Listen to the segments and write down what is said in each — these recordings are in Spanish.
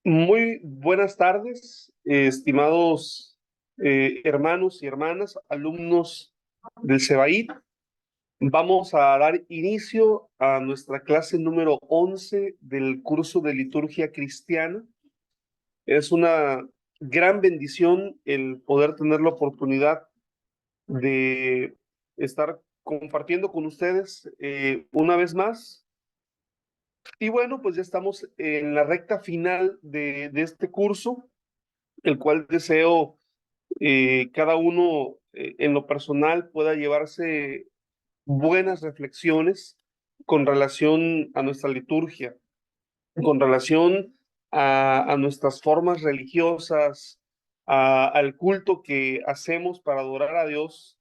Muy buenas tardes, estimados hermanos y hermanas, alumnos del CEBAIT. Vamos a dar inicio a nuestra clase número 11 del curso de liturgia cristiana. Es una gran bendición el poder tener la oportunidad de estar compartiendo con ustedes una vez más. Y bueno, pues ya estamos en la recta final de este curso, el cual deseo cada uno en lo personal pueda llevarse buenas reflexiones con relación a nuestra liturgia, con relación a nuestras formas religiosas, al culto que hacemos para adorar a Dios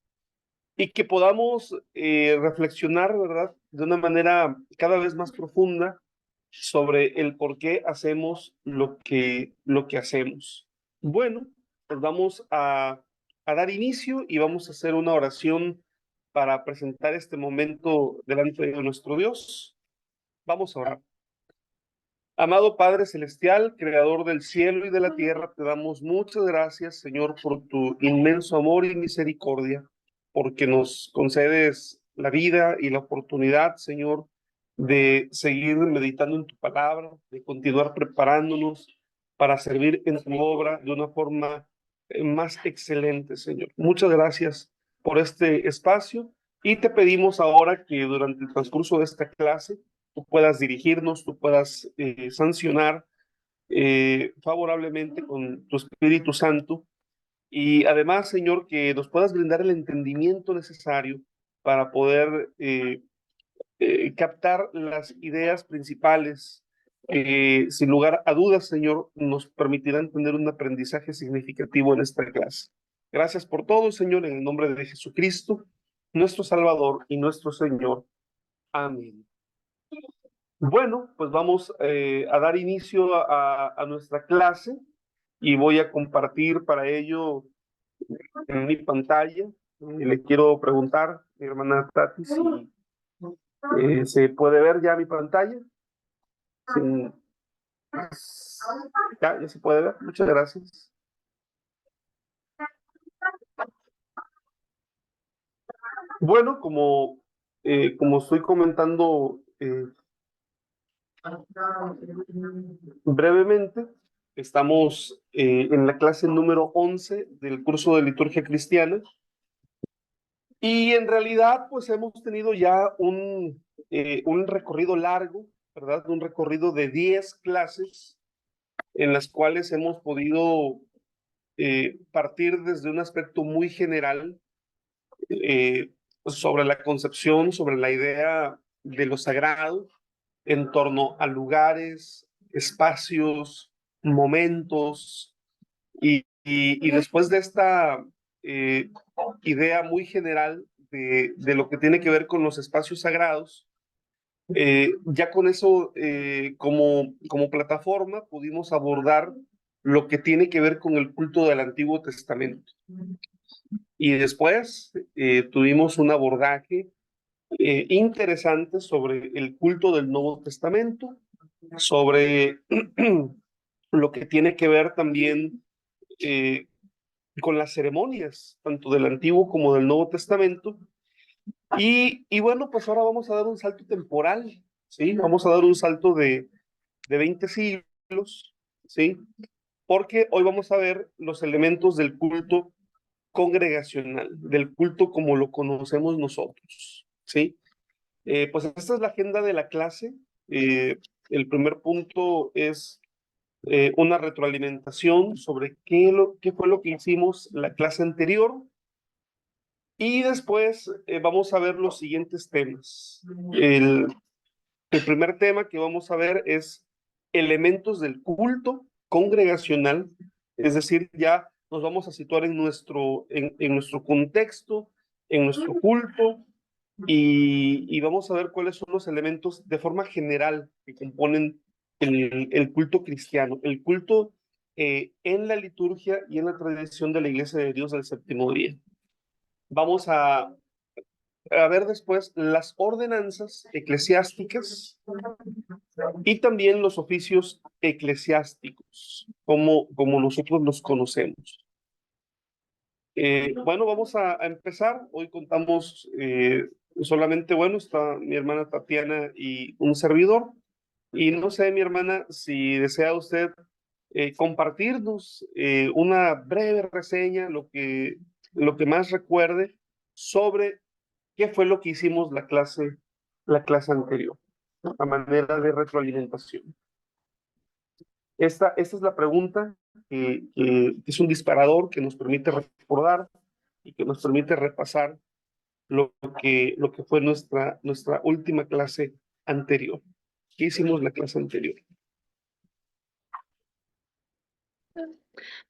y que podamos reflexionar, ¿verdad?, de una manera cada vez más profunda sobre el por qué hacemos lo que hacemos. Bueno, pues vamos a dar inicio y vamos a hacer una oración para presentar este momento delante de nuestro Dios. Vamos a orar. Amado Padre Celestial, Creador del cielo y de la tierra, te damos muchas gracias, Señor, por tu inmenso amor y misericordia, porque nos concedes la vida y la oportunidad, Señor, de seguir meditando en tu palabra, de continuar preparándonos para servir en tu obra de una forma más excelente, Señor. Muchas gracias por este espacio y te pedimos ahora que durante el transcurso de esta clase tú puedas dirigirnos, tú puedas sancionar favorablemente con tu Espíritu Santo y además, Señor, que nos puedas brindar el entendimiento necesario para poder captar las ideas principales que, sin lugar a dudas, Señor, nos permitirán tener un aprendizaje significativo en esta clase. Gracias por todo, Señor, en el nombre de Jesucristo, nuestro Salvador y nuestro Señor. Amén. Bueno, pues vamos a dar inicio a nuestra clase y voy a compartir para ello en mi pantalla. Le quiero preguntar, mi hermana Tati, si se puede ver ya mi pantalla. Sí, ya se puede ver. Muchas gracias. Bueno, como estoy comentando brevemente, estamos en la clase número 11 del curso de liturgia cristiana. Y en realidad, pues hemos tenido ya un recorrido largo, ¿verdad? Un recorrido de 10 clases en las cuales hemos podido partir desde un aspecto muy general sobre la concepción, sobre la idea de lo sagrado en torno a lugares, espacios, momentos, y después de esta eh, idea muy general de lo que tiene que ver con los espacios sagrados, ya con eso como plataforma pudimos abordar lo que tiene que ver con el culto del Antiguo Testamento. Y después tuvimos un abordaje interesante sobre el culto del Nuevo Testamento, sobre lo que tiene que ver también eh, con las ceremonias, tanto del Antiguo como del Nuevo Testamento. Y bueno, pues ahora vamos a dar un salto temporal, ¿sí? Vamos a dar un salto de 20 siglos, ¿sí? Porque hoy vamos a ver los elementos del culto congregacional, del culto como lo conocemos nosotros, ¿sí? Pues esta es la agenda de la clase. El primer punto es una retroalimentación sobre qué fue lo que hicimos la clase anterior. Y después vamos a ver los siguientes temas. El primer tema que vamos a ver es elementos del culto congregacional, es decir, ya nos vamos a situar en nuestro contexto, en nuestro culto, y vamos a ver cuáles son los elementos de forma general que componen el culto cristiano, el culto en la liturgia y en la tradición de la Iglesia de Dios del séptimo día. Vamos a ver después las ordenanzas eclesiásticas y también los oficios eclesiásticos, como nosotros los conocemos. Bueno, vamos a empezar. Hoy contamos solamente, bueno, está mi hermana Tatiana y un servidor. Y no sé, mi hermana, si desea usted compartirnos una breve reseña, lo que más recuerde sobre qué fue lo que hicimos la clase anterior, a manera de retroalimentación. Esta es la pregunta que es un disparador que nos permite recordar y que nos permite repasar lo que fue nuestra última clase anterior. ¿Qué hicimos la clase anterior?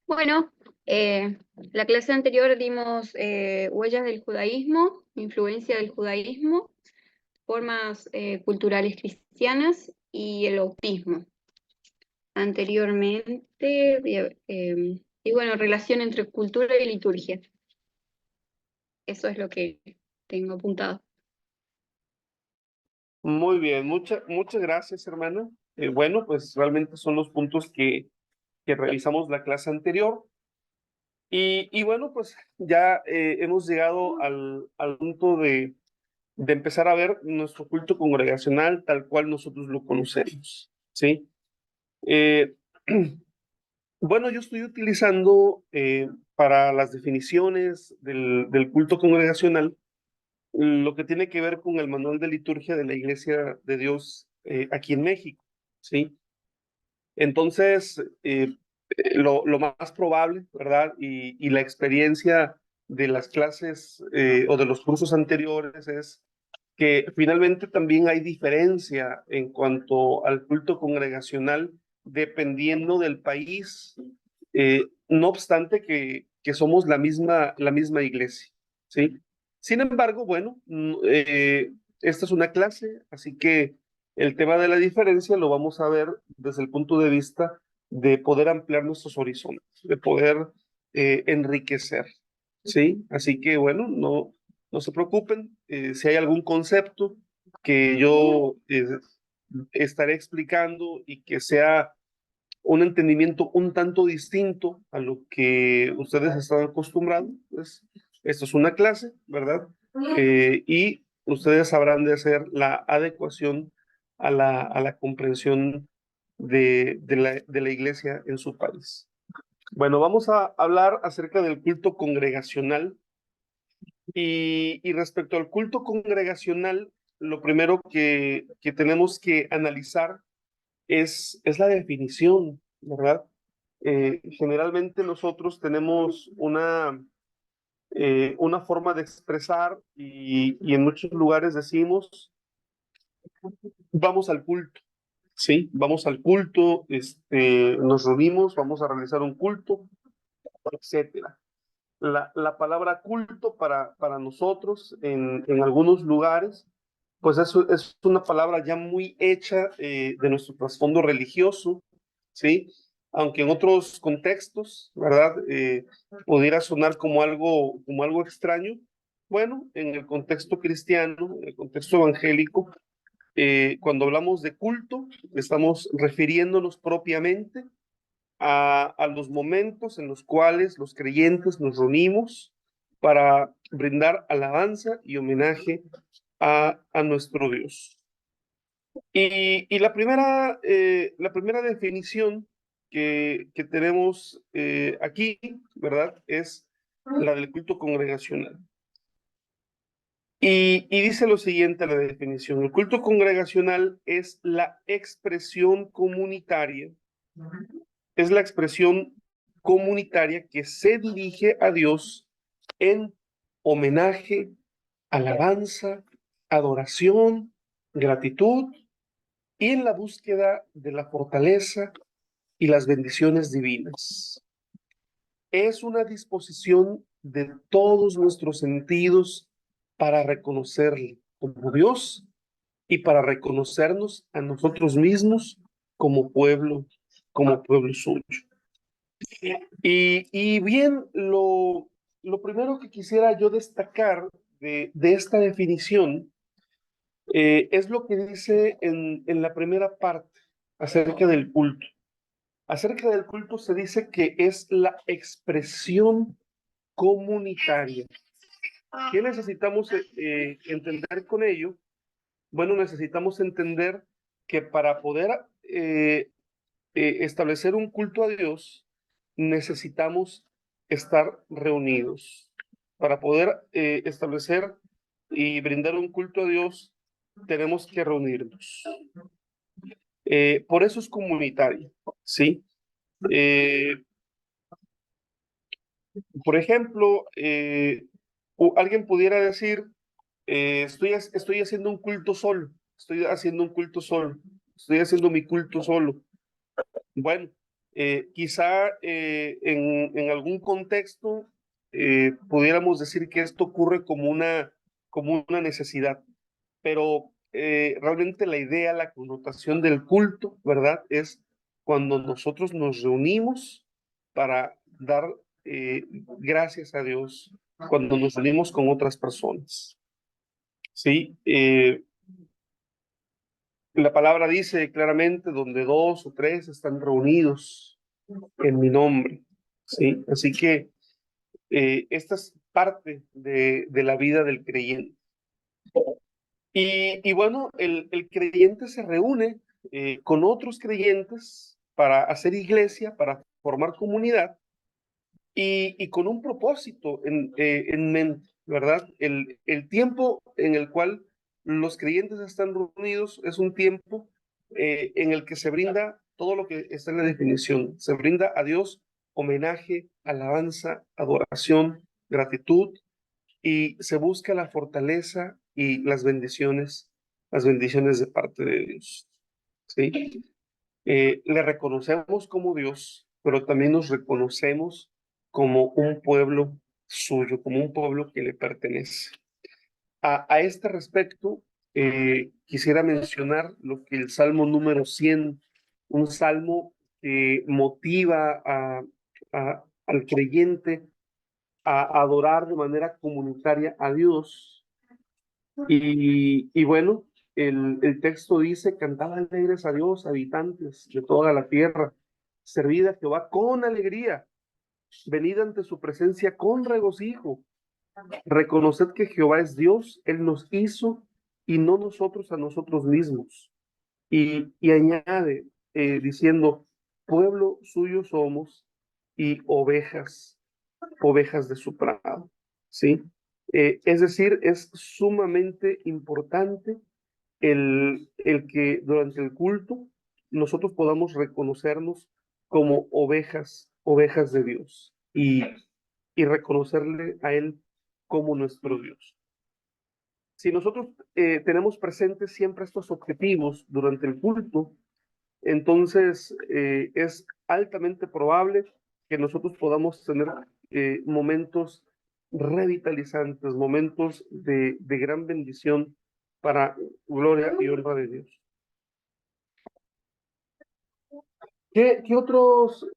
Bueno, la clase anterior dimos huellas del judaísmo, influencia del judaísmo, formas culturales cristianas y el bautismo. Anteriormente, y bueno, relación entre cultura y liturgia. Eso es lo que tengo apuntado. Muy bien, muchas gracias, hermana. Bueno, pues realmente son los puntos que revisamos la clase anterior. Y bueno, pues ya hemos llegado al punto de empezar a ver nuestro culto congregacional tal cual nosotros lo conocemos, ¿sí? Eh, bueno, yo estoy utilizando para las definiciones del culto congregacional lo que tiene que ver con el manual de liturgia de la Iglesia de Dios aquí en México, ¿sí? Entonces, lo más probable, ¿verdad? Y la experiencia de las clases o de los cursos anteriores es que finalmente también hay diferencia en cuanto al culto congregacional dependiendo del país, no obstante que somos la misma iglesia, ¿sí? Sin embargo, bueno, esta es una clase, así que el tema de la diferencia lo vamos a ver desde el punto de vista de poder ampliar nuestros horizontes, de poder enriquecer, ¿sí? Así que bueno, no se preocupen, si hay algún concepto que yo estaré explicando y que sea un entendimiento un tanto distinto a lo que ustedes están acostumbrados, pues esto es una clase, ¿verdad? Y ustedes sabrán de hacer la adecuación a la comprensión de la iglesia en su país. Bueno, vamos a hablar acerca del culto congregacional y respecto al culto congregacional, lo primero que tenemos que analizar es la definición, ¿verdad? Generalmente nosotros tenemos una forma de expresar y en muchos lugares decimos, vamos al culto, ¿sí? Vamos al culto, nos reunimos, vamos a realizar un culto, etcétera. La palabra culto para nosotros en algunos lugares, pues es una palabra ya muy hecha de nuestro trasfondo religioso, ¿sí? Aunque en otros contextos, ¿verdad? Pudiera sonar como algo extraño. Bueno, en el contexto cristiano, en el contexto evangélico, cuando hablamos de culto, estamos refiriéndonos propiamente a los momentos en los cuales los creyentes nos reunimos para brindar alabanza y homenaje a nuestro Dios. Y la primera definición que tenemos aquí, ¿verdad? Es la del culto congregacional. Y dice lo siguiente la definición. El culto congregacional es la expresión comunitaria, es la expresión comunitaria que se dirige a Dios en homenaje, alabanza, adoración, gratitud y en la búsqueda de la fortaleza y las bendiciones divinas. Es una disposición de todos nuestros sentidos para reconocerle como Dios y para reconocernos a nosotros mismos como pueblo suyo. Y bien, lo primero que quisiera yo destacar de esta definición es lo que dice en la primera parte acerca del culto. Acerca del culto se dice que es la expresión comunitaria. ¿Qué necesitamos entender con ello? Bueno, necesitamos entender que para poder establecer un culto a Dios, necesitamos estar reunidos. Para poder establecer y brindar un culto a Dios, tenemos que reunirnos. Por eso es comunitario, ¿sí? Eh, por ejemplo, alguien pudiera decir, estoy haciendo un culto solo, estoy haciendo un culto solo, estoy haciendo mi culto solo. Bueno, quizá en algún contexto pudiéramos decir que esto ocurre como una necesidad, pero realmente la idea, la connotación del culto, ¿verdad? Es cuando nosotros nos reunimos para dar gracias a Dios, cuando nos reunimos con otras personas, ¿sí? La palabra dice claramente, donde dos o tres están reunidos en mi nombre, ¿sí? Así que esta es parte de la vida del creyente. Y bueno, el creyente se reúne con otros creyentes para hacer iglesia, para formar comunidad y con un propósito en mente, ¿verdad? El tiempo en el cual los creyentes están reunidos es un tiempo en el que se brinda todo lo que está en la definición. Se brinda a Dios homenaje, alabanza, adoración, gratitud y se busca la fortaleza y las bendiciones de parte de Dios. ¿Sí? Le reconocemos como Dios, pero también nos reconocemos como un pueblo suyo, como un pueblo que le pertenece. A este respecto, quisiera mencionar lo que el Salmo número 100, un salmo que motiva al creyente a adorar de manera comunitaria a Dios. Y bueno, el texto dice, cantad alegres a Dios, habitantes de toda la tierra, servid a Jehová con alegría, venid ante su presencia con regocijo, reconoced que Jehová es Dios, Él nos hizo y no nosotros a nosotros mismos. Y añade diciendo, pueblo suyo somos y ovejas de su prado, ¿sí? Es decir, es sumamente importante el que durante el culto nosotros podamos reconocernos como ovejas de Dios y reconocerle a Él como nuestro Dios. Si nosotros tenemos presentes siempre estos objetivos durante el culto, entonces es altamente probable que nosotros podamos tener momentos revitalizantes, momentos de gran bendición para gloria y honra de Dios. ¿Qué otros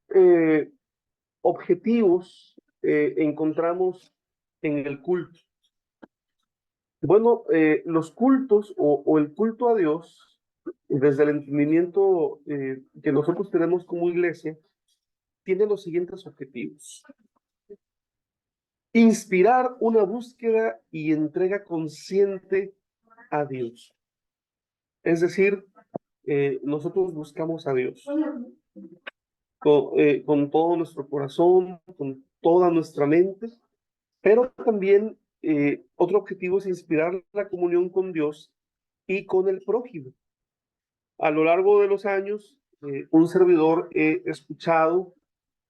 objetivos encontramos en el culto? Bueno, los cultos o el culto a Dios, desde el entendimiento que nosotros tenemos como iglesia, tiene los siguientes objetivos. Inspirar una búsqueda y entrega consciente a Dios. Es decir, nosotros buscamos a Dios con todo nuestro corazón, con toda nuestra mente, pero también otro objetivo es inspirar la comunión con Dios y con el prójimo. A lo largo de los años, un servidor he escuchado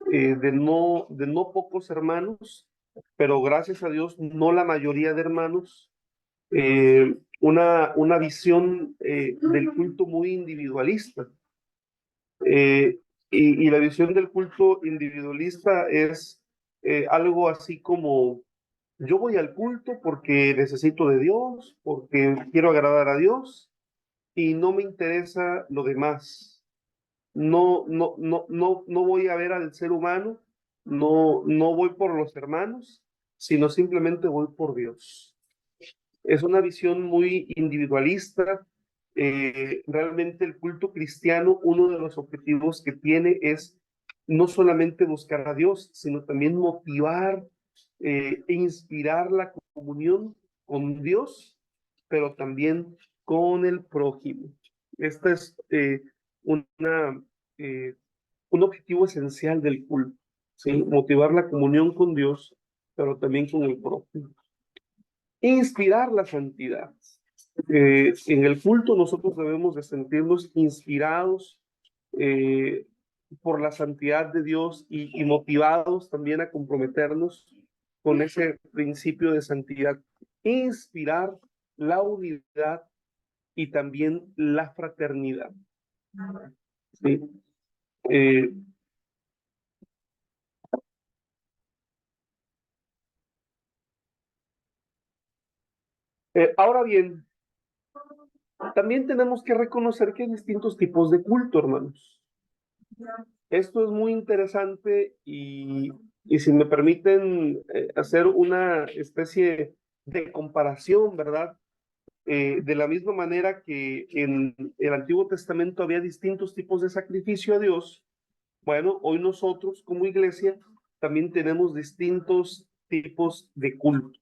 de no pocos hermanos, pero gracias a Dios, no la mayoría de hermanos, una visión del culto muy individualista. Eh, y la visión del culto individualista es algo así como, yo voy al culto porque necesito de Dios, porque quiero agradar a Dios y no me interesa lo demás. No voy a ver al ser humano, no voy por los hermanos, sino simplemente voy por Dios. Es una visión muy individualista. Realmente el culto cristiano, uno de los objetivos que tiene es no solamente buscar a Dios, sino también motivar e inspirar la comunión con Dios, pero también con el prójimo. Este es una, eh, un objetivo esencial del culto, ¿sí? Motivar la comunión con Dios, pero también con el prójimo. Inspirar la santidad. En el culto nosotros debemos de sentirnos inspirados eh, por la santidad de Dios y motivados también a comprometernos con ese principio de santidad. Inspirar la unidad y también la fraternidad. ¿Sí? Eh, ahora bien, también tenemos que reconocer que hay distintos tipos de culto, hermanos. Esto es muy interesante y si me permiten hacer una especie de comparación, ¿verdad? De la misma manera que en el Antiguo Testamento había distintos tipos de sacrificio a Dios, bueno, hoy nosotros como iglesia también tenemos distintos tipos de culto.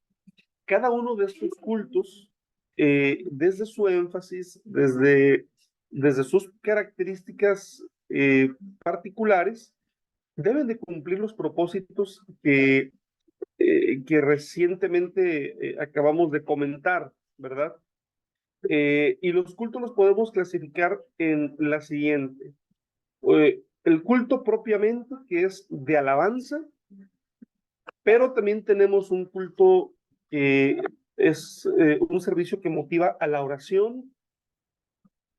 Cada uno de estos cultos, desde su énfasis, desde sus características particulares, deben de cumplir los propósitos que recientemente acabamos de comentar, ¿verdad? Y los cultos los podemos clasificar en la siguiente. El culto propiamente, que es de alabanza, pero también tenemos un culto que es un servicio que motiva a la oración.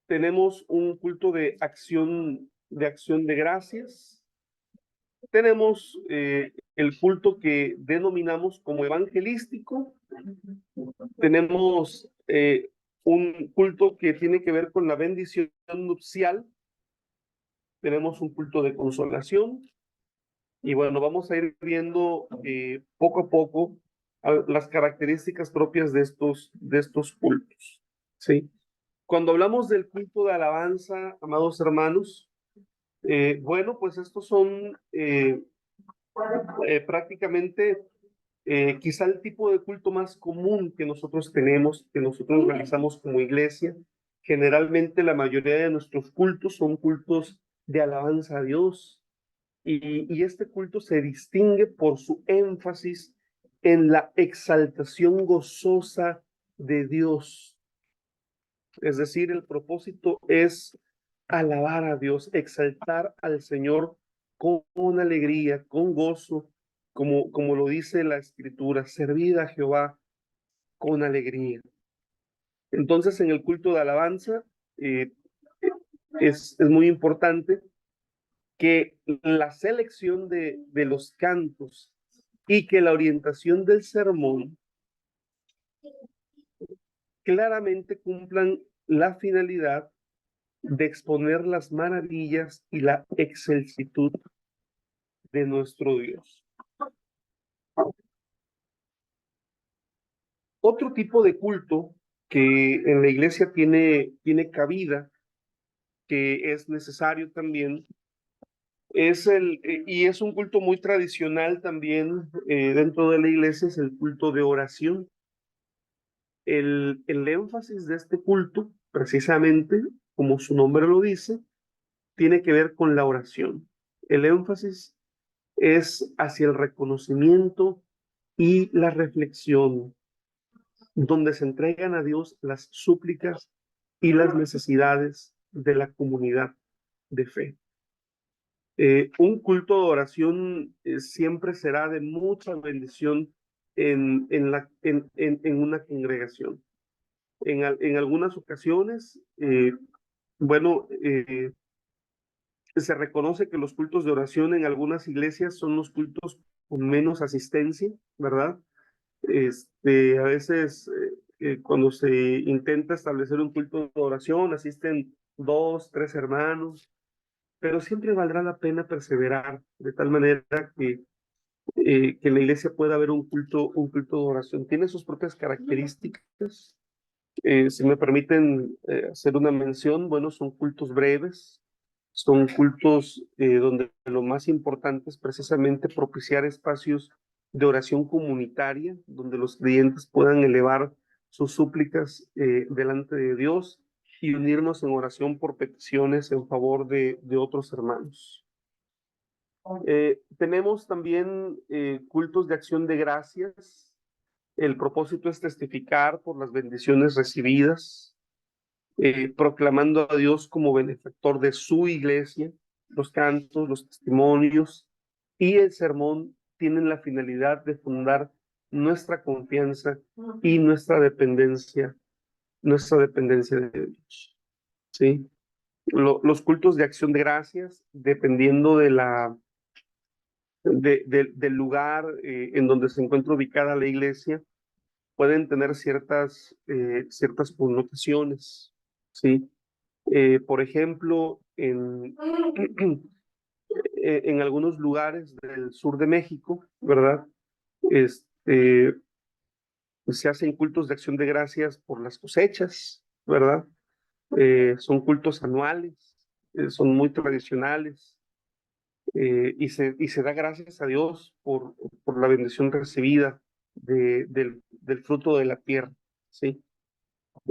Tenemos un culto de acción de gracias. Tenemos el culto que denominamos como evangelístico. Tenemos un culto que tiene que ver con la bendición nupcial. Tenemos un culto de consolación. Y bueno, vamos a ir viendo poco a poco las características propias de estos cultos. ¿Sí? Cuando hablamos del culto de alabanza, amados hermanos, bueno, pues estos son prácticamente quizá el tipo de culto más común que nosotros tenemos, que nosotros realizamos como iglesia. Generalmente la mayoría de nuestros cultos son cultos de alabanza a Dios. Y este culto se distingue por su énfasis en la exaltación gozosa de Dios. Es decir, el propósito es alabar a Dios, exaltar al Señor con alegría, con gozo, como lo dice la Escritura, servir a Jehová con alegría. Entonces, en el culto de alabanza eh, es muy importante que la selección de los cantos y que la orientación del sermón claramente cumplan la finalidad de exponer las maravillas y la excelsitud de nuestro Dios. Otro tipo de culto que en la iglesia tiene cabida, que es necesario también, y es un culto muy tradicional también dentro de la iglesia, es el culto de oración. El énfasis de este culto, precisamente, como su nombre lo dice, tiene que ver con la oración. El énfasis es hacia el reconocimiento y la reflexión, donde se entregan a Dios las súplicas y las necesidades de la comunidad de fe. Un culto de oración siempre será de mucha bendición en una congregación. En algunas ocasiones, bueno, se reconoce que los cultos de oración en algunas iglesias son los cultos con menos asistencia, ¿verdad? A veces cuando se intenta establecer un culto de oración, asisten dos, tres hermanos, pero siempre valdrá la pena perseverar de tal manera que en la iglesia pueda haber un culto de oración. Tiene sus propias características. Si me permiten hacer una mención, bueno, son cultos breves, son cultos donde lo más importante es precisamente propiciar espacios de oración comunitaria, donde los creyentes puedan elevar sus súplicas delante de Dios y unirnos en oración por peticiones en favor de otros hermanos. Tenemos también cultos de acción de gracias. El propósito es testificar por las bendiciones recibidas, proclamando a Dios como benefactor de su iglesia. Los cantos, los testimonios y el sermón tienen la finalidad de fundar nuestra confianza y nuestra dependencia de Dios. ¿Sí? Los cultos de acción de gracias, dependiendo del lugar en donde se encuentra ubicada la iglesia, pueden tener ciertas connotaciones, ¿sí? Por ejemplo, en algunos lugares del sur de México, ¿verdad? Se hacen cultos de acción de gracias por las cosechas, ¿verdad? Son cultos anuales, son muy tradicionales, y se da gracias a Dios por la bendición recibida del fruto de la tierra, ¿sí?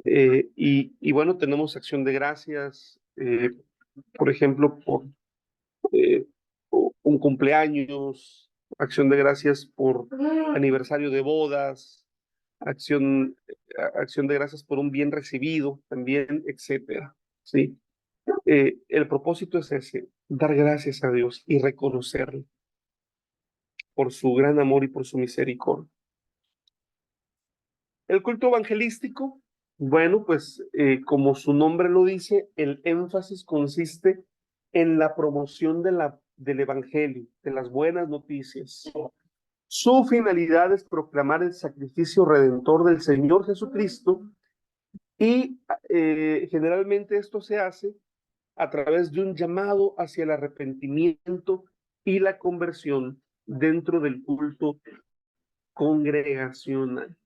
Y bueno, tenemos acción de gracias, por ejemplo, por eh, un cumpleaños, acción de gracias por aniversario de bodas, acción, acción de gracias por un bien recibido también, etcétera, ¿sí? El propósito es ese, dar gracias a Dios y reconocerle por su gran amor y por su misericordia. El culto evangelístico, bueno, pues como su nombre lo dice, el énfasis consiste en la promoción del evangelio, de las buenas noticias. Su finalidad es proclamar el sacrificio redentor del Señor Jesucristo y generalmente esto se hace a través de un llamado hacia el arrepentimiento y la conversión dentro del culto congregacional.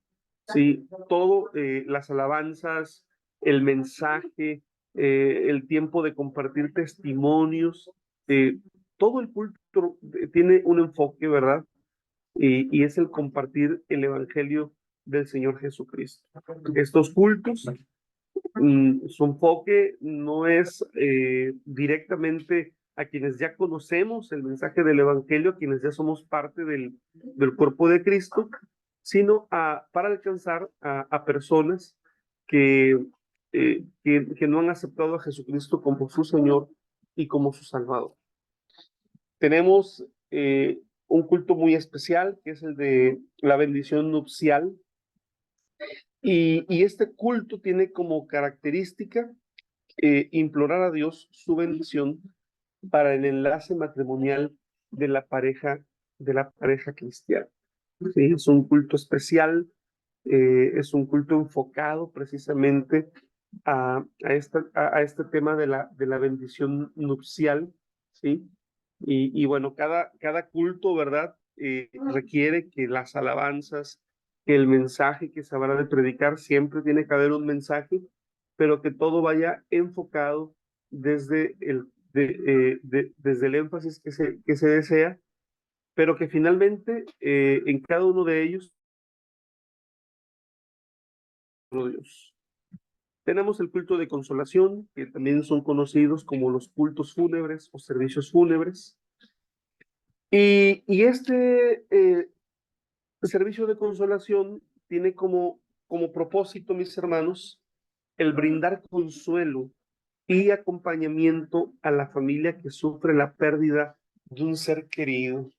Sí, todo, las alabanzas, el mensaje, el tiempo de compartir testimonios, todo el culto tiene un enfoque, ¿verdad? Y es el compartir el evangelio del Señor Jesucristo. Estos cultos, su enfoque no es directamente a quienes ya conocemos el mensaje del evangelio, a quienes ya somos parte del cuerpo de Cristo, sino para alcanzar a personas que no han aceptado a Jesucristo como su Señor y como su Salvador. Tenemos un culto muy especial, que es el de la bendición nupcial, y este culto tiene como característica implorar a Dios su bendición para el enlace matrimonial de la pareja cristiana. ¿Sí? Es un culto especial, es un culto enfocado precisamente a este tema de la bendición nupcial, ¿sí? Y bueno, cada culto, ¿verdad? Requiere que las alabanzas, que el mensaje que se habrá de predicar, siempre tiene que haber un mensaje, pero que todo vaya enfocado desde el énfasis que se desea, pero que finalmente en cada uno de ellos, Dios. Tenemos el culto de consolación, que también son conocidos como los cultos fúnebres o servicios fúnebres. Y este servicio de consolación tiene como propósito, mis hermanos, el brindar consuelo y acompañamiento a la familia que sufre la pérdida de un ser querido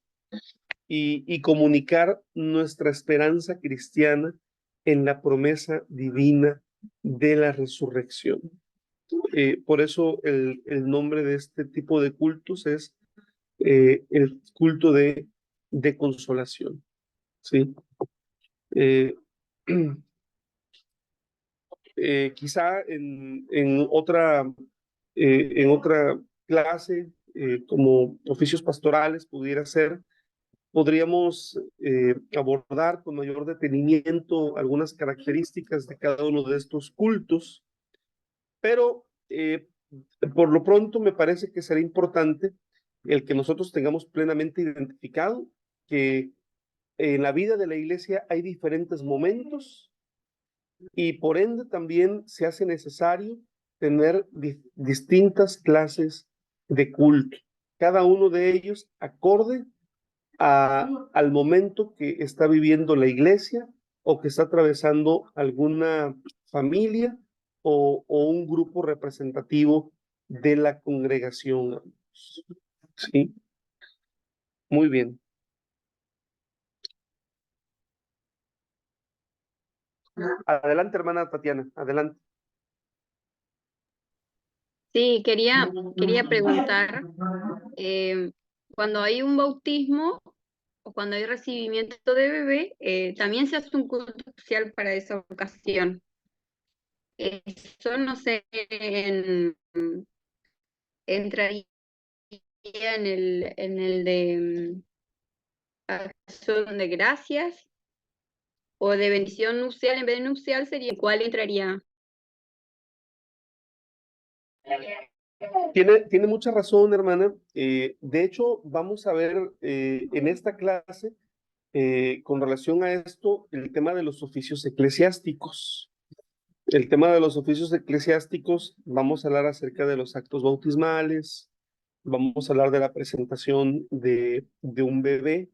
y comunicar nuestra esperanza cristiana en la promesa divina de la resurrección. Por eso el nombre de este tipo de cultos es el culto de consolación. ¿Sí? Eh, quizá en otra clase, como oficios pastorales, pudiera ser podríamos abordar con mayor detenimiento algunas características de cada uno de estos cultos, pero por lo pronto me parece que será importante el que nosotros tengamos plenamente identificado que en la vida de la iglesia hay diferentes momentos y por ende también se hace necesario tener distintas clases de culto, cada uno de ellos acorde al momento que está viviendo la iglesia o que está atravesando alguna familia o un grupo representativo de la congregación. Sí, muy bien. Adelante, hermana Tatiana, adelante. Sí, quería preguntar, cuando hay un bautismo o cuando hay recibimiento de bebé, también se hace un culto especial para esa ocasión. Eso no sé, entraría en el de acción de gracias o de bendición nupcial en vez de nupcial sería, ¿cuál entraría? Tiene mucha razón, hermana. De hecho, vamos a ver en esta clase, con relación a esto, el tema de los oficios eclesiásticos. El tema de los oficios eclesiásticos, vamos a hablar acerca de los actos bautismales, vamos a hablar de la presentación de un bebé,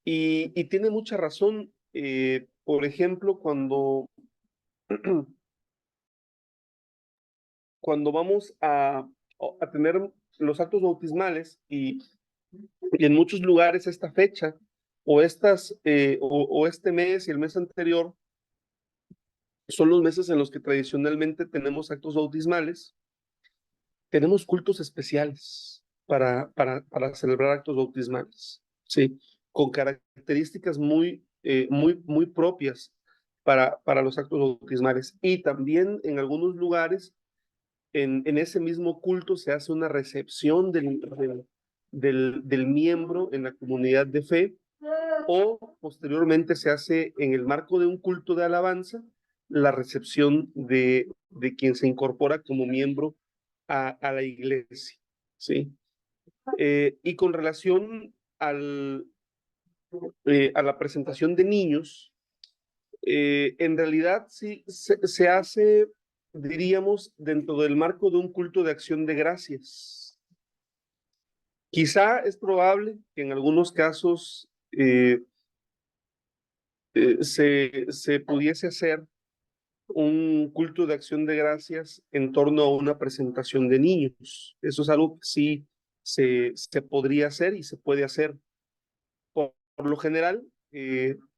y tiene mucha razón. Por ejemplo, cuando vamos a tener los actos bautismales y en muchos lugares esta fecha o este mes y el mes anterior son los meses en los que tradicionalmente tenemos actos bautismales, tenemos cultos especiales para celebrar actos bautismales, ¿sí? Con características muy propias para los actos bautismales. Y también en algunos lugares, en ese mismo culto se hace una recepción del miembro en la comunidad de fe, o posteriormente se hace en el marco de un culto de alabanza la recepción de quien se incorpora como miembro a la iglesia, ¿sí? Y con relación a la presentación de niños, en realidad sí se hace, diríamos, dentro del marco de un culto de acción de gracias. Quizá es probable que en algunos casos se pudiese hacer un culto de acción de gracias en torno a una presentación de niños. Eso es algo que sí se podría hacer y se puede hacer. Por lo general,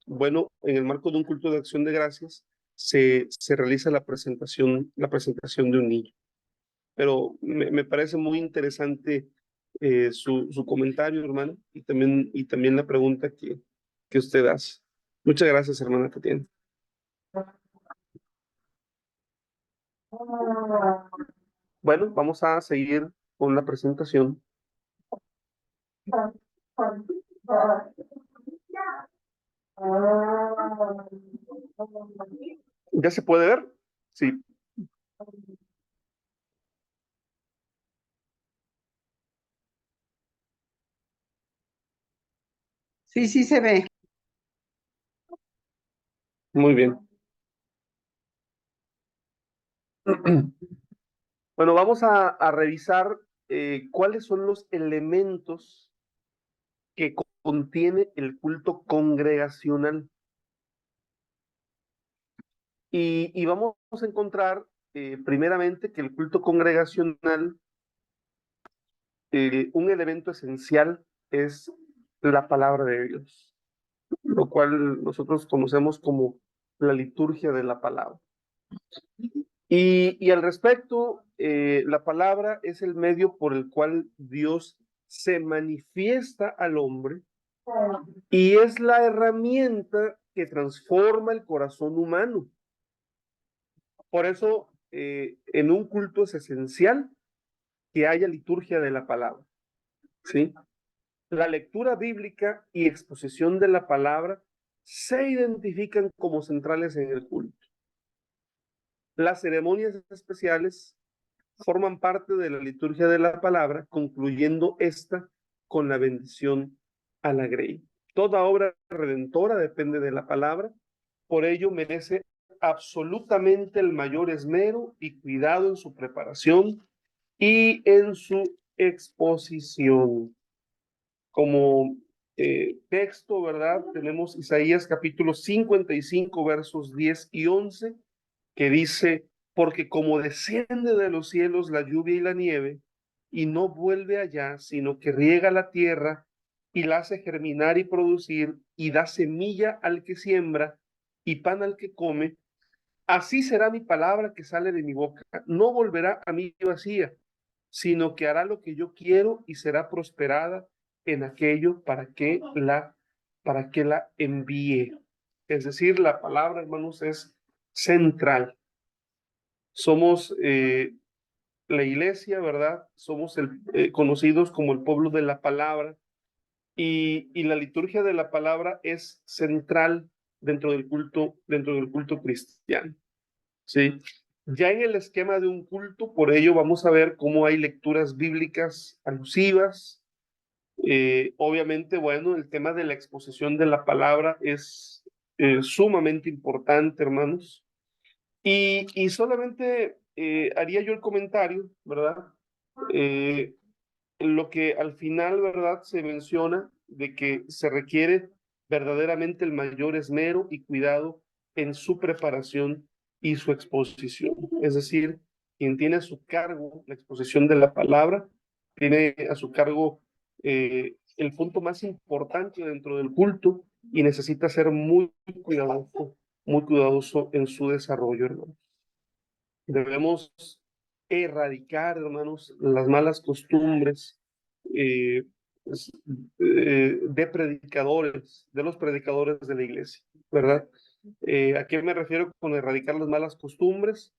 bueno, en el marco de un culto de acción de gracias, se realiza la presentación de un niño. Pero me parece muy interesante su comentario, hermano, y también la pregunta que usted hace. Muchas gracias, hermana Tatiana. Bueno, vamos a seguir con la presentación. ¿Ya se puede ver? Sí, Sí, sí se ve. muy bien. Bueno, vamos a revisar cuáles son los elementos que contiene el culto congregacional. Y vamos a encontrar primeramente que el culto congregacional, un elemento esencial es la palabra de Dios, lo cual nosotros conocemos como la liturgia de la palabra. Y al respecto, la palabra es el medio por el cual Dios se manifiesta al hombre y es la herramienta que transforma el corazón humano. Por eso, en un culto es esencial que haya liturgia de la palabra, ¿sí? La lectura bíblica y exposición de la palabra se identifican como centrales en el culto. Las ceremonias especiales forman parte de la liturgia de la palabra, concluyendo esta con la bendición a la grey. Toda obra redentora depende de la palabra, por ello merece absolutamente el mayor esmero y cuidado en su preparación y en su exposición. Como texto, ¿verdad? Tenemos Isaías capítulo 55, versos 10 y 11, que dice, porque como desciende de los cielos la lluvia y la nieve, y no vuelve allá, sino que riega la tierra y la hace germinar y producir, y da semilla al que siembra y pan al que come, así será mi palabra que sale de mi boca. No volverá a mí vacía, sino que hará lo que yo quiero y será prosperada en aquello para que la envíe. Es decir, la palabra, hermanos, es central. Somos la iglesia, ¿verdad? Somos conocidos como el pueblo de la palabra y la liturgia de la palabra es central dentro del culto cristiano. ¿Sí? Ya en el esquema de un culto, por ello vamos a ver cómo hay lecturas bíblicas alusivas. Obviamente, bueno, el tema de la exposición de la palabra es sumamente importante, hermanos. Y solamente haría yo el comentario, ¿verdad? Eh, lo que al final, ¿verdad? Se menciona de que se requiere verdaderamente el mayor esmero y cuidado en su preparación y su exposición. Es decir, quien tiene a su cargo la exposición de la palabra, tiene a su cargo el punto más importante dentro del culto y necesita ser muy cuidadoso en su desarrollo, hermano. Debemos erradicar, hermanos, las malas costumbres eh, de predicadores, de los predicadores de la iglesia, ¿verdad? ¿A qué me refiero con erradicar las malas costumbres?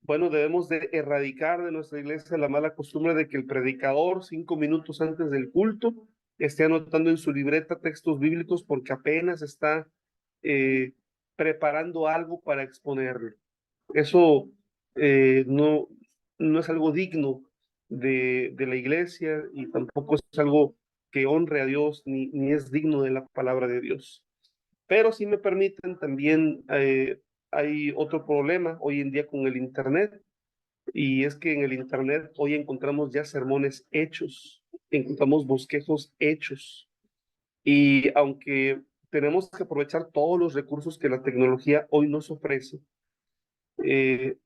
Bueno, debemos de erradicar de nuestra iglesia la mala costumbre de que el predicador, 5 minutos antes del culto, esté anotando en su libreta textos bíblicos porque apenas está eh, preparando algo para exponerlo. Eso no, no es algo digno de la iglesia y tampoco es algo que honre a Dios ni es digno de la palabra de Dios. Pero si me permiten, también hay otro problema hoy en día con el Internet, y es que en el Internet hoy encontramos ya sermones hechos, encontramos bosquejos hechos, y aunque tenemos que aprovechar todos los recursos que la tecnología hoy nos ofrece,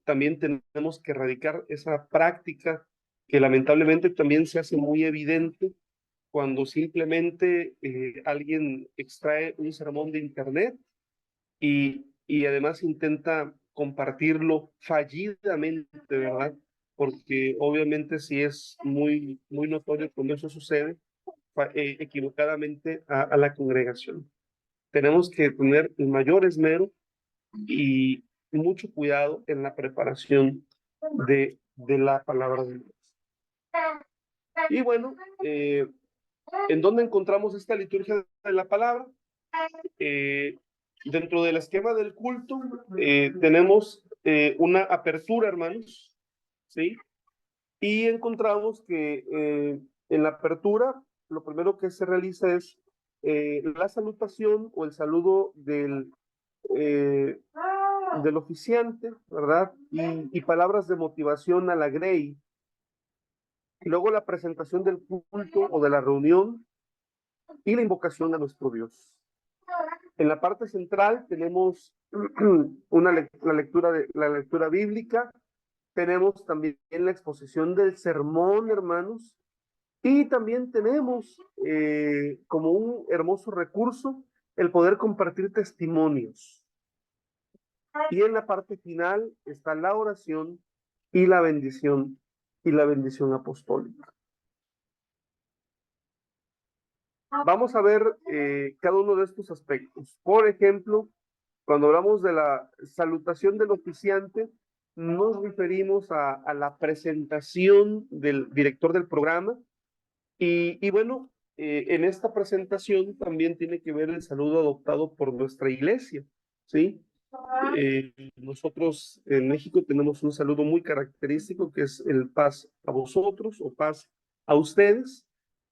también tenemos que erradicar esa práctica que lamentablemente también se hace muy evidente cuando simplemente alguien extrae un sermón de internet y además intenta compartirlo fallidamente, ¿verdad? Porque obviamente sí es muy notorio cuando eso sucede equivocadamente a la congregación. Tenemos que tener el mayor esmero y mucho cuidado en la preparación de la palabra de Dios. Y bueno, ¿en dónde encontramos esta liturgia de la palabra? Dentro del esquema del culto tenemos una apertura, hermanos, ¿sí? Y encontramos que en la apertura lo primero que se realiza es la salutación o el saludo del oficiante, ¿verdad? Y palabras de motivación a la grey. Y luego la presentación del culto o de la reunión y la invocación a nuestro Dios. En la parte central tenemos la lectura bíblica, tenemos también la exposición del sermón, hermanos, y también tenemos como un hermoso recurso el poder compartir testimonios. Y en la parte final está la oración y la bendición apostólica. Vamos a ver cada uno de estos aspectos. Por ejemplo, cuando hablamos de la salutación del oficiante, nos referimos a la presentación del director del programa y bueno, en esta presentación también tiene que ver el saludo adoptado por nuestra iglesia, ¿sí? Nosotros en México tenemos un saludo muy característico que es el paz a vosotros o paz a ustedes,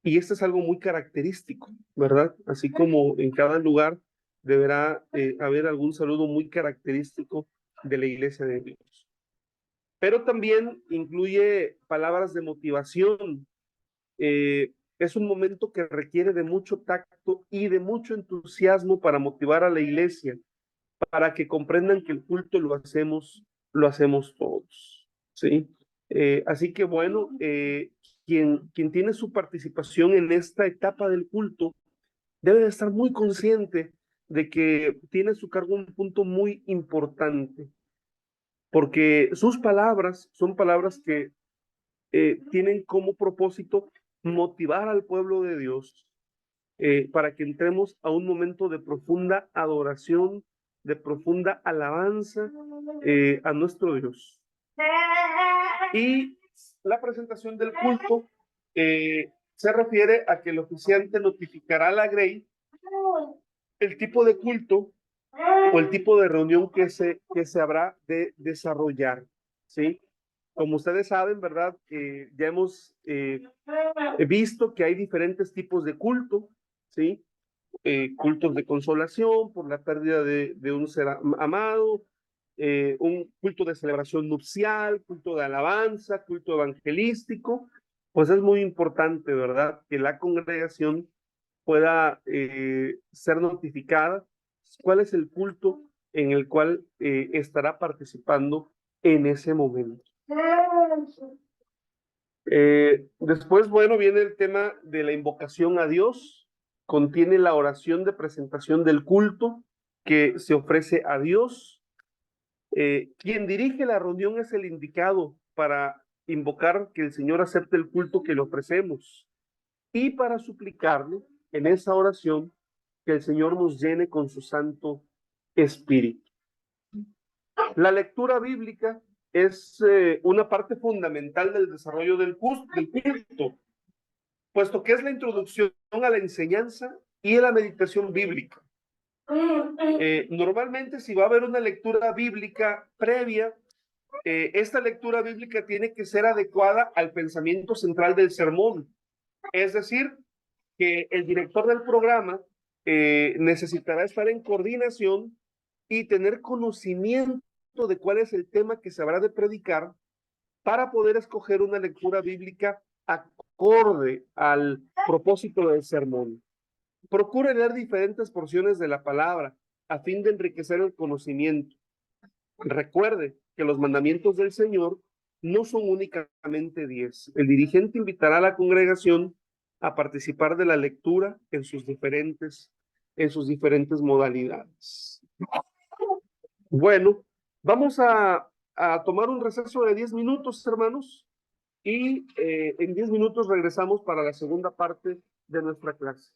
y este es algo muy característico, ¿verdad? Así como en cada lugar deberá haber algún saludo muy característico de la iglesia de Dios. Pero también incluye palabras de motivación. Es un momento que requiere de mucho tacto y de mucho entusiasmo para motivar a la iglesia, para que comprendan que el culto lo hacemos todos, ¿sí? Así que bueno, quien tiene su participación en esta etapa del culto debe de estar muy consciente de que tiene a su cargo un punto muy importante, porque sus palabras son palabras que tienen como propósito motivar al pueblo de Dios para que entremos a un momento de profunda adoración, de profunda alabanza a nuestro Dios. Y la presentación del culto se refiere a que el oficiante notificará a la Grey el tipo de culto o el tipo de reunión que se habrá de desarrollar, ¿sí? Como ustedes saben, ¿verdad? Ya hemos visto que hay diferentes tipos de culto, ¿sí? Cultos de consolación por la pérdida de un ser amado, un culto de celebración nupcial, culto de alabanza, culto evangelístico. Pues es muy importante, ¿verdad? Que la congregación pueda ser notificada cuál es el culto en el cual estará participando en ese momento. Después, bueno, viene el tema de la invocación a Dios, contiene la oración de presentación del culto que se ofrece a Dios. Quien dirige la reunión es el indicado para invocar que el Señor acepte el culto que le ofrecemos y para suplicarle en esa oración que el Señor nos llene con su Santo Espíritu. La lectura bíblica es una parte fundamental del desarrollo del culto, puesto que es la introducción a la enseñanza y a la meditación bíblica. Normalmente, si va a haber una lectura bíblica previa, esta lectura bíblica tiene que ser adecuada al pensamiento central del sermón. Es decir, que el director del programa necesitará estar en coordinación y tener conocimiento de cuál es el tema que se habrá de predicar para poder escoger una lectura bíblica acorde al propósito del sermón. Procure leer diferentes porciones de la palabra a fin de enriquecer el conocimiento. Recuerde que los mandamientos del Señor no son únicamente 10. El dirigente invitará a la congregación a participar de la lectura en sus diferentes modalidades. Bueno, vamos a tomar un receso de 10 minutos, hermanos, y en 10 minutos regresamos para la segunda parte de nuestra clase.